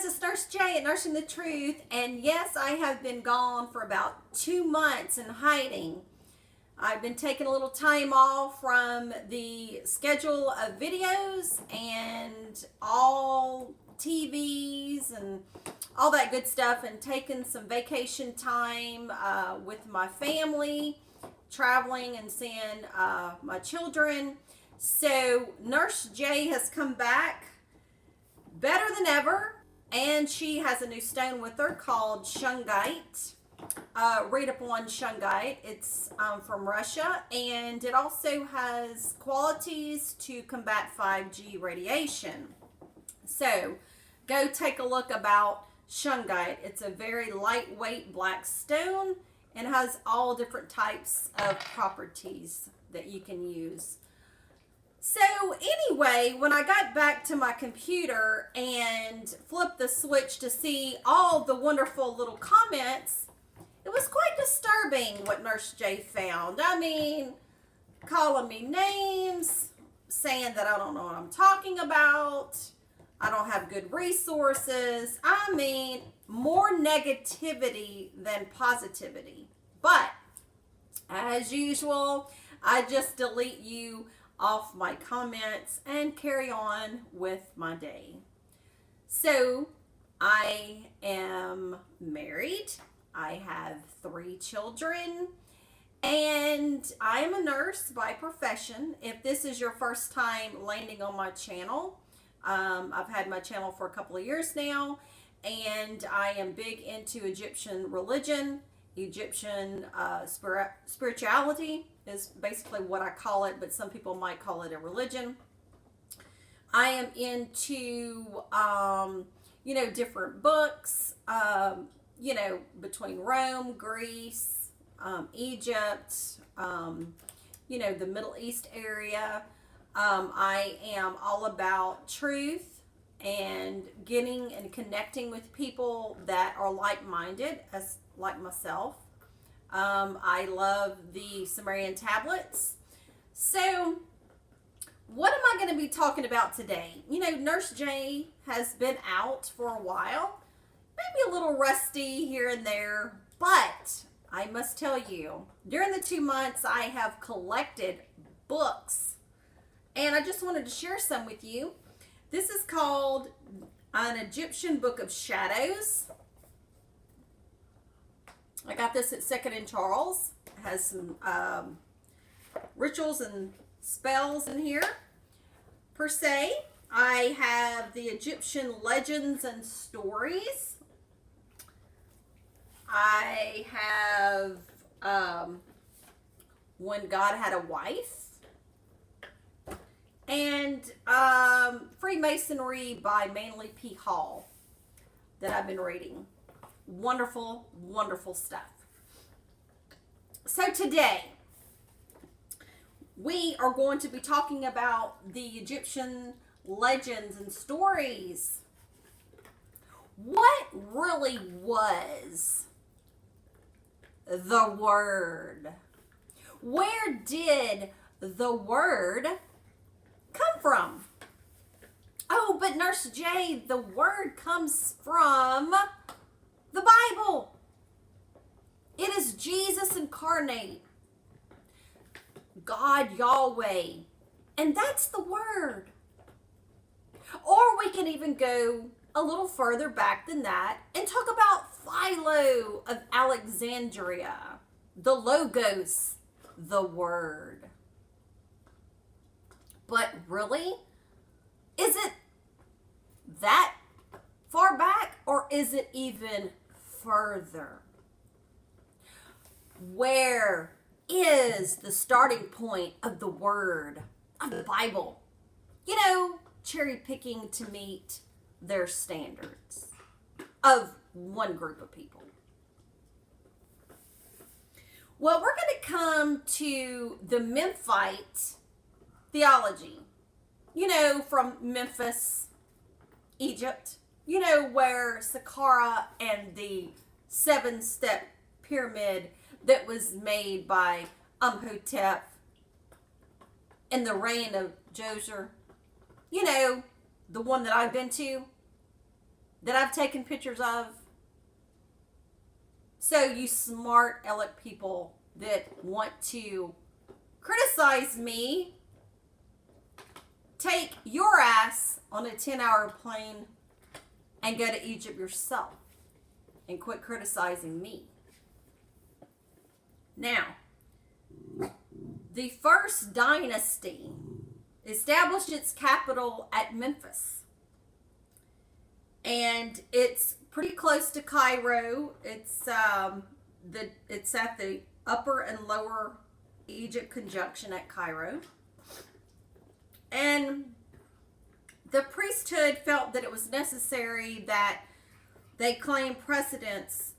guys, it's Nurse J at Nursing the Truth, and yes, I have been gone for about 2 months in hiding. I've been taking a little time off from the schedule of videos and all TVs and all that good stuff, and taking some vacation time with my family, traveling and seeing my children. So Nurse J has come back better than ever, and she has a new stone with her called shungite. Read up on shungite. It's from Russia, and it also has qualities to combat 5G radiation. So go take a look about shungite. It's a very lightweight black stone and has all different types of properties that you can use. So anyway, when I got back to my computer and flipped the switch to see all the wonderful little comments, it was quite disturbing what Nurse J found. I mean, calling me names, saying that I don't know what I'm talking about, I don't have good resources. I mean, more negativity than positivity. But as usual, I just delete you off my comments and carry on with my day. So I am married. I have 3 children, and I am a nurse by profession. If this is your first time landing on my channel, I've had my channel for a couple of years now, and I am big into Egyptian religion. Egyptian spirituality is basically what I call it, but some people might call it a religion. I am into, different books, between Rome, Greece, Egypt, the Middle East area. I am all about truth and getting and connecting with people that are like-minded, as like myself. I love the Sumerian tablets. So what am I going to be talking about today? Nurse J has been out for a while, maybe a little rusty here and there, but I must tell you, during the 2 months I have collected books, and I just wanted to share some with you. This is called an Egyptian Book of Shadows. I got this at Second and Charles. It has some rituals and spells in here, per se. I have the Egyptian Legends and Stories. I have When God Had a Wife. And Freemasonry by Manly P. Hall that I've been reading. Wonderful, wonderful stuff. So today, we are going to be talking about the Egyptian legends and stories. What really was the word? Where did the word come from? Oh, but Nurse J, the word comes from the Bible. It is Jesus incarnate, God Yahweh, and that's the word. Or we can even go a little further back than that and talk about Philo of Alexandria, the Logos, the word. But really, is it that far back, or is it even further? Where is the starting point of the word of the Bible? Cherry picking to meet their standards of one group of people. Well, we're going to come to the Memphite theology, from Memphis, Egypt, where Saqqara and the 7-step pyramid that was made by Imhotep in the reign of Djoser, the one that I've been to. that I've taken pictures of. So you smart aleck people that want to criticize me, take your ass on a 10-hour plane and go to Egypt yourself and quit criticizing me. Now, the first dynasty established its capital at Memphis. And it's pretty close to Cairo. It's at the upper and lower Egypt conjunction at Cairo. And the priesthood felt that it was necessary that they claim precedence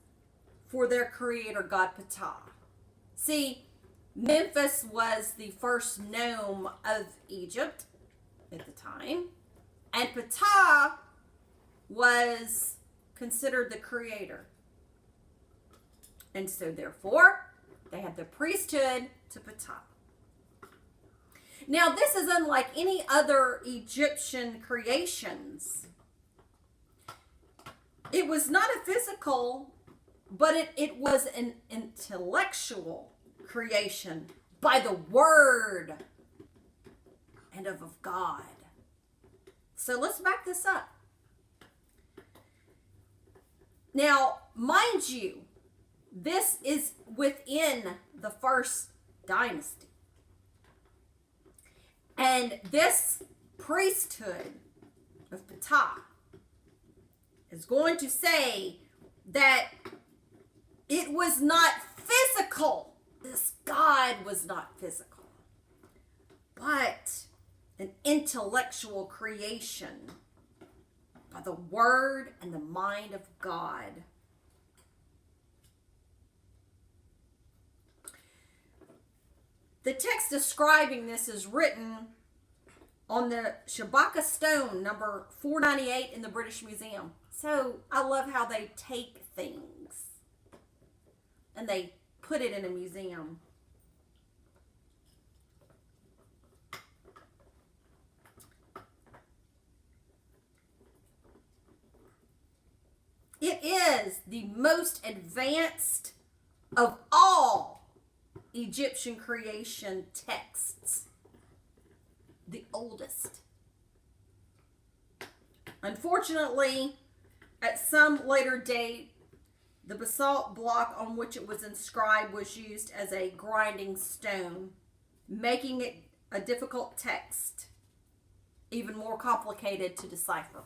for their creator, God Ptah. See, Memphis was the first nome of Egypt at the time, and Ptah was considered the creator. And so therefore, they had the priesthood to Ptah. Now, this is unlike any other Egyptian creations. It was not a physical, but it was an intellectual creation by the word and of God. So let's back this up. Now, mind you, this is within the first dynasty. And this priesthood of Ptah is going to say that it was not physical. This God was not physical, but an intellectual creation by the word and the mind of God. The text describing this is written on the Shabaka stone, number 498 in the British Museum. So I love how they take things and they put it in a museum. It is the most advanced of all Egyptian creation texts. The oldest. Unfortunately, at some later date, the basalt block on which it was inscribed was used as a grinding stone, making it a difficult text, even more complicated to decipher.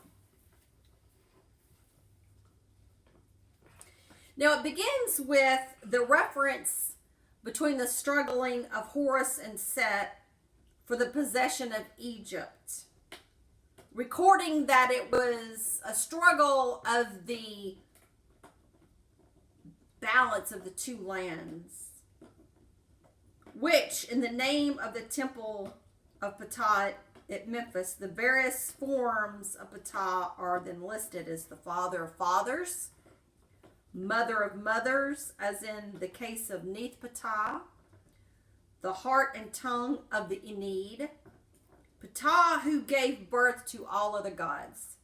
Now, it begins with the reference between the struggling of Horus and Set for the possession of Egypt, recording that it was a struggle of the balance of the two lands, which, in the name of the temple of Ptah at Memphis, the various forms of Ptah are then listed as the father of fathers, mother of mothers, as in the case of Neith Ptah, the heart and tongue of the Ennead, Ptah who gave birth to all other gods.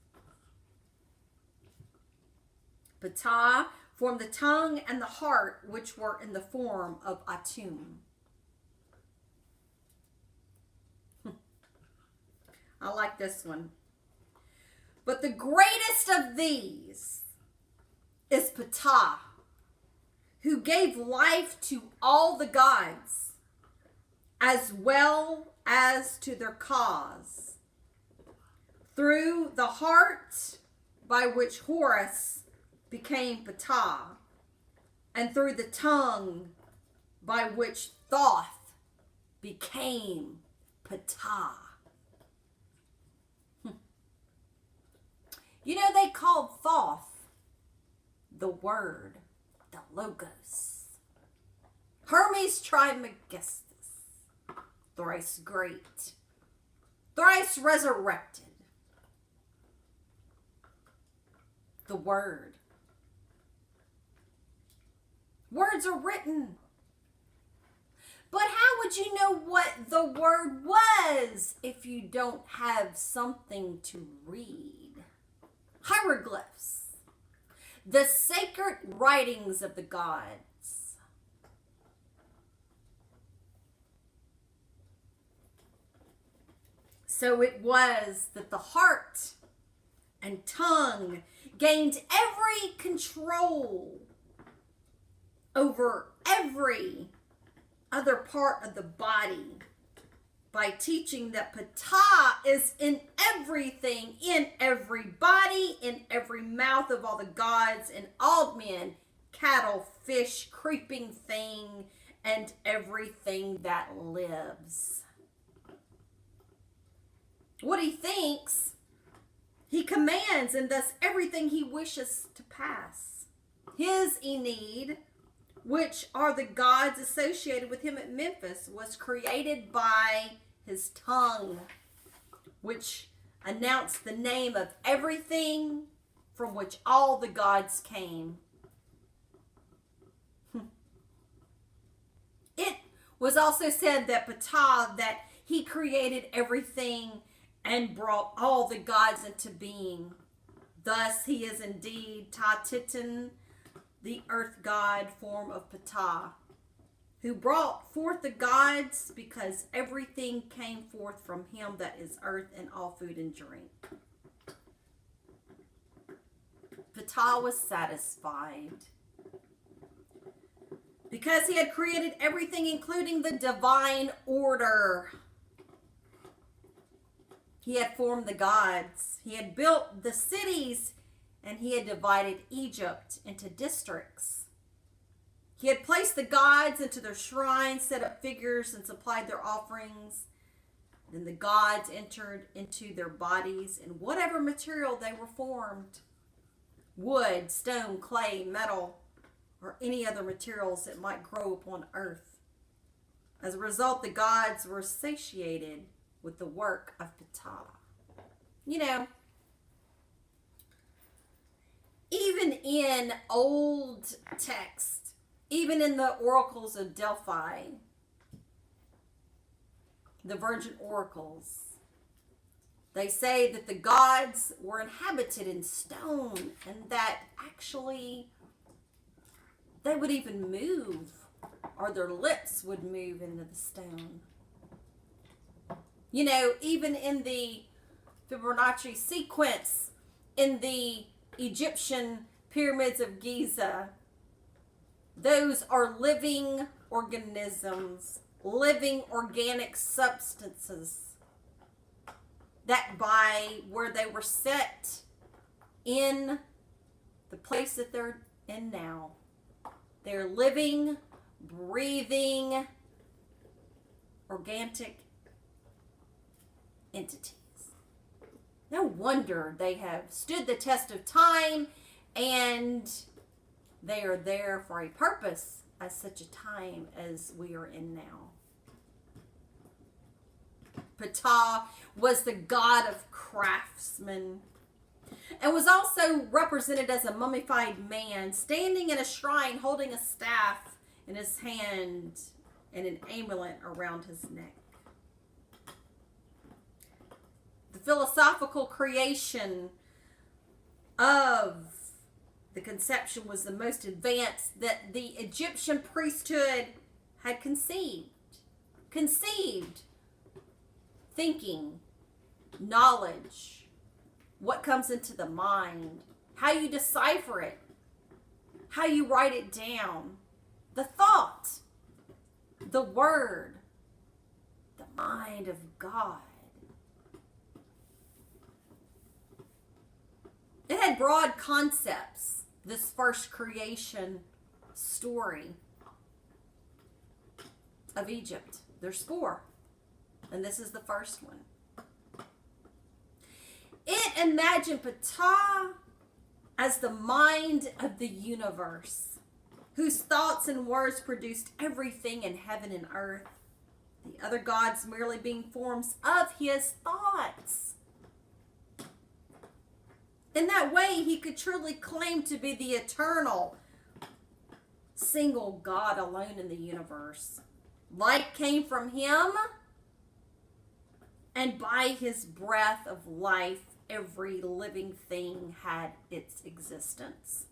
Ptah formed the tongue and the heart, which were in the form of Atum. I like this one. But the greatest of these is Ptah, who gave life to all the gods, as well as to their cause, through the heart by which Horus became Ptah, and through the tongue by which Thoth became Ptah. You know, they called Thoth the Word, the Logos. Hermes Trismegistus, thrice great, thrice resurrected, the Word. Words are written. But how would you know what the word was if you don't have something to read? Hieroglyphs. the sacred writings of the gods. So it was that the heart and tongue gained every control over every other part of the body by teaching that Ptah is in everything, in every body, in every mouth of all the gods, and all men, cattle, fish, creeping thing, and everything that lives. What he thinks, he commands, and thus everything he wishes to pass. His Enid, which are the gods associated with him at Memphis, was created by his tongue, which announced the name of everything from which all the gods came. It was also said that Ptah, that he created everything and brought all the gods into being. Thus he is indeed Titan, the earth god form of Ptah, who brought forth the gods, because everything came forth from him that is earth, and all food and drink. Ptah was satisfied because he had created everything, including the divine order. He had formed the gods. He had built the cities, and he had divided Egypt into districts. He had placed the gods into their shrines, set up figures, and supplied their offerings. Then the gods entered into their bodies in whatever material they were formed: wood, stone, clay, metal, or any other materials that might grow upon earth. As a result, the gods were satiated with the work of Ptah. You know, even in old texts, even in the oracles of Delphi, the virgin oracles, they say that the gods were inhabited in stone, and that actually they would even move, or their lips would move into the stone. You know, even in the Fibonacci sequence in the Egyptian pyramids of Giza, those are living organisms, living organic substances that by where they were set in the place that they're in now, they're living, breathing, organic entities. No wonder they have stood the test of time, and they are there for a purpose at such a time as we are in now. Ptah was the god of craftsmen, and was also represented as a mummified man standing in a shrine holding a staff in his hand and an amulet around his neck. The philosophical creation of the conception was the most advanced that the Egyptian priesthood had conceived. Thinking, knowledge, what comes into the mind, how you decipher it, how you write it down, the thought, the word, the mind of God. It had broad concepts, this first creation story of Egypt. There's 4, and this is the first one. It imagined Ptah as the mind of the universe, whose thoughts and words produced everything in heaven and earth, the other gods merely being forms of his thoughts. In that way, he could truly claim to be the eternal, single God alone in the universe. Light came from him, and by his breath of life, every living thing had its existence.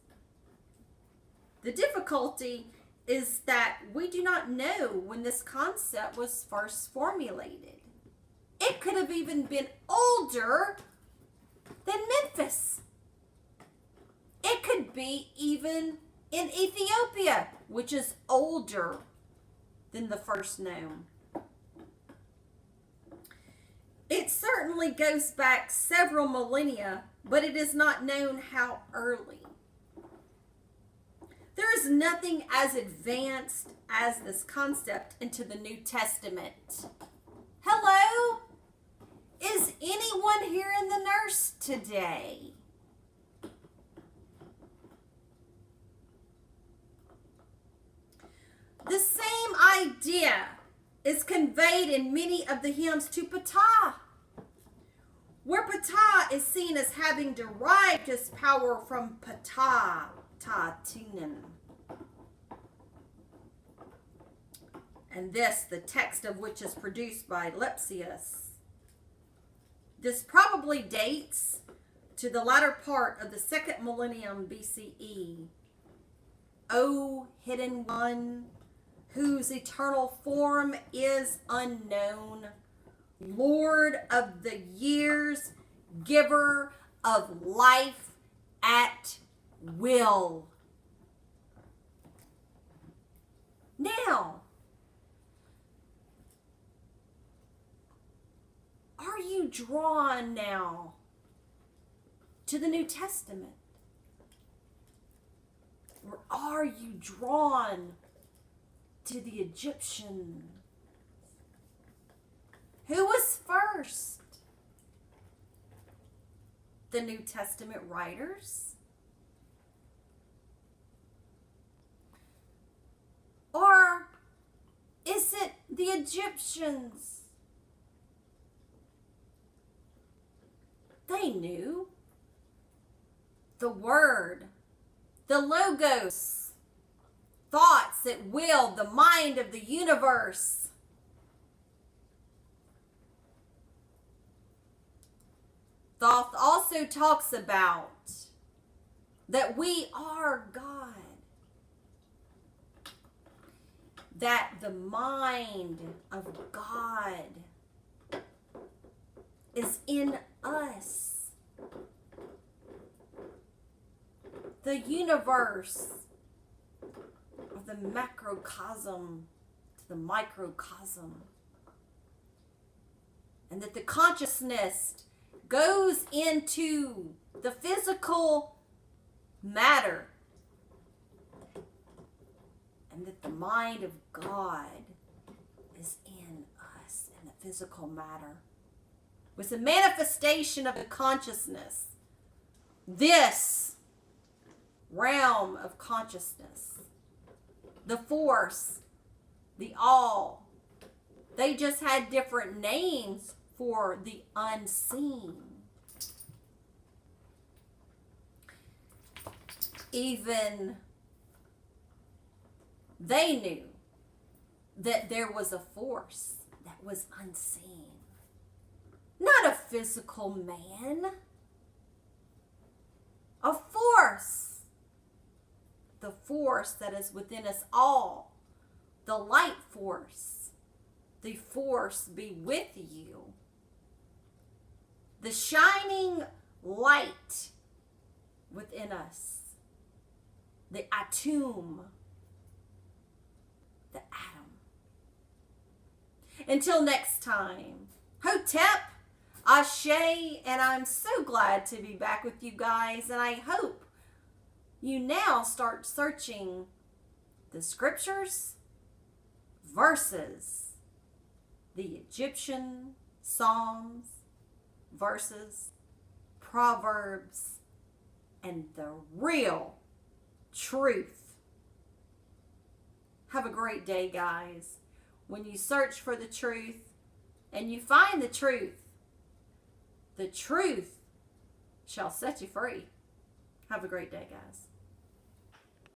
The difficulty is that we do not know when this concept was first formulated. It could have even been older than Memphis. It could be even in Ethiopia, which is older than the first known. It certainly goes back several millennia, but it is not known how early. There is nothing as advanced as this concept into the New Testament. Hello? Is anyone here in the nurse today? The same idea is conveyed in many of the hymns to Ptah, where Ptah is seen as having derived his power from Ptah, Tinen. And this, the text of which is produced by Lepsius. This probably dates to the latter part of the 2nd millennium BCE. O hidden one, whose eternal form is unknown, Lord of the years, giver of life at will. Now, are you drawn now to the New Testament? Or are you drawn to the Egyptian? Who was first? The New Testament writers? Or is it the Egyptians? They knew the Word, the Logos, thoughts at will, the mind of the universe. Thoth also talks about that we are God, that the mind of God is in us. The universe of the macrocosm to the microcosm. And that the consciousness goes into the physical matter. And that the mind of God is in us, in the physical matter. Was a manifestation of the consciousness. This realm of consciousness. The force, the all. They just had different names for the unseen. Even they knew that there was a force that was unseen. Not a physical man. A force. The force that is within us all. The light force. The force be with you. The shining light within us. The atom. The atom. Until next time, Hotep, Ashe, and I'm so glad to be back with you guys, and I hope you now start searching the scriptures versus the Egyptian Psalms versus Proverbs and the real truth. Have a great day, guys. When you search for the truth and you find the truth shall set you free. Have a great day, guys.